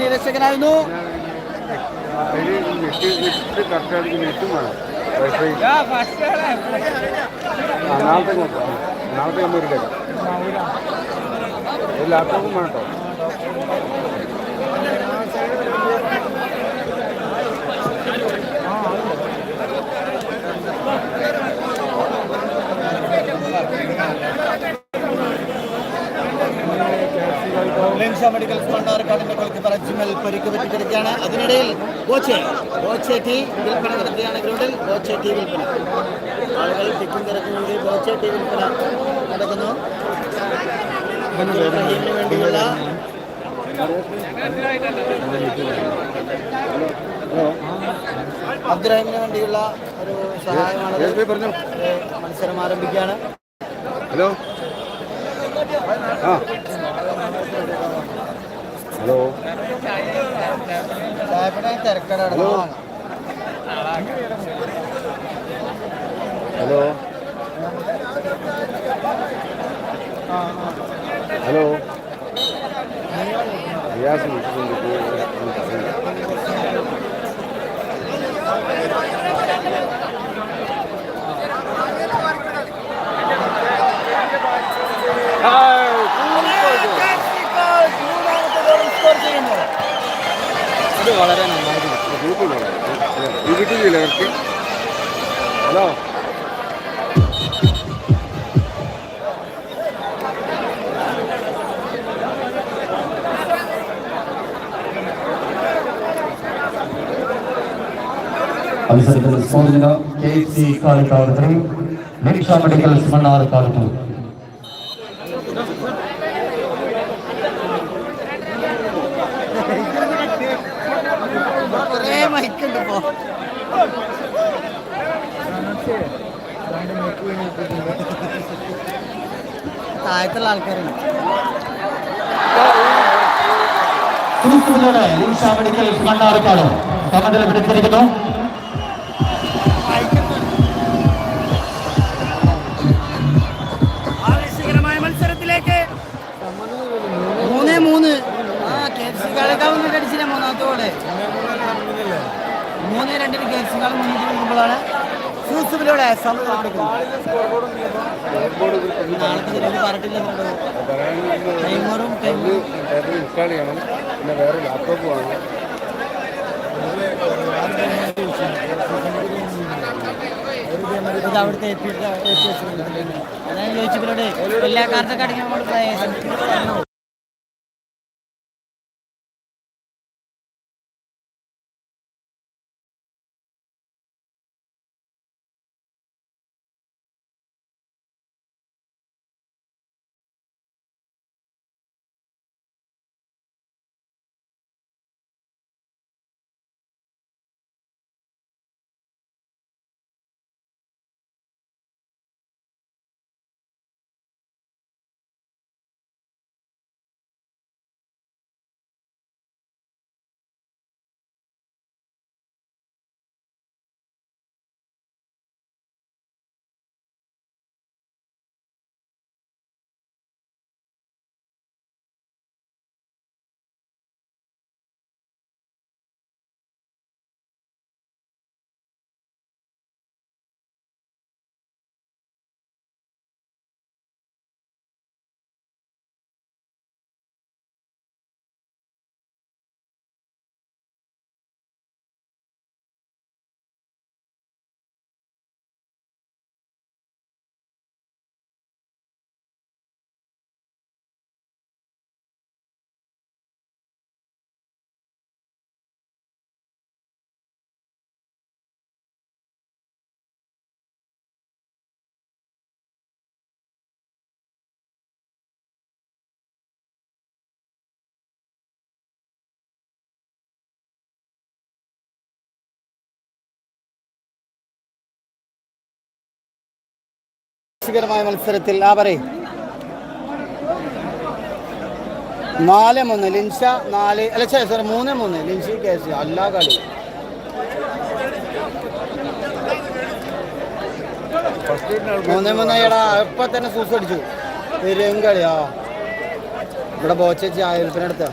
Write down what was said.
നിരക്ഷകനായിരുന്നു. ലാപ്ടോപ്പും വേണോ? Medical മണ്ണാർക്കാടിന്റെ goalkeeper Ajmal പരിക്ക് പറ്റി കിടക്കുകയാണ്. അതിനിടയിൽ ബോച്ചെ ടീ വിൽപ്പന നടത്തുകയാണ്. ഗ്രൗണ്ടിൽ ബോച്ചെ ടീ വിൽപ്പന, ആളുകൾ തിക്കും തിരക്കും വേണ്ടി ബോച്ചെ ടീ വിൽപ്പന നടക്കുന്നു. ഇബ്രാഹിമിന് വേണ്ടിയുള്ള അബ്ദുറഹീമിന് വേണ്ടിയുള്ള ഒരു സഹായമാണ്. മത്സരം ആരംഭിക്കുകയാണ്. ഹലോ ഹലോ തിരക്കടാണ്. ഹലോ ഹലോ റിയാസ് അത് വളരെ നന്നായിരുന്നു. ഹലോ അവസരത്തിൽ സ്പോർട്സിന് KFC കാളിക്കാവത്തിനും നിക്ഷ മെഡിക്കൽസ് മണ്ണാർക്കാടും താഴത്തുള്ള ആൾക്കാരുണ്ട്. നിക്ഷ മെഡിക്കൽസ് മണ്ണാർക്കാടും സമനില പിടിച്ചിരിക്കുന്നു. ആവേശകരമായ മത്സരത്തിലേക്ക് 3-3. KFC കാളിക്കാവ് അടിച്ചില്ല മൂന്നാമത്തെ ഗോള്. 3-2 KFC കാളി മുന്നിട്ട് നിൽക്കുമ്പോഴാണ് യൂസുഫിലൂടെ നാളത്തെ പറഞ്ഞിട്ടില്ല. ടൈമറും ഇൻസ്റ്റാൾ ചെയ്യണം. പിന്നെ വേറെ ലാപ്ടോപ്പ് വേണം. ഇത് അവിടുത്തെ അതാണ് യൂസുഫിലൂടെ എല്ലാ കാർഡൊക്കെ അടിക്കാൻ നമ്മൾ പ്രയാസം. മായ മത്സരത്തിൽ 4-3 ലിൻഷ 3-3 ലിൻഷി KFC എല്ലാ കളി. 3-3 ഇപ്പൊ തന്നെ സൂസ് അടിച്ചു. പെരും കളിയാ. ഇവിടെ ബോച്ചേച്ചി ആയിരത്തിനടുത്ത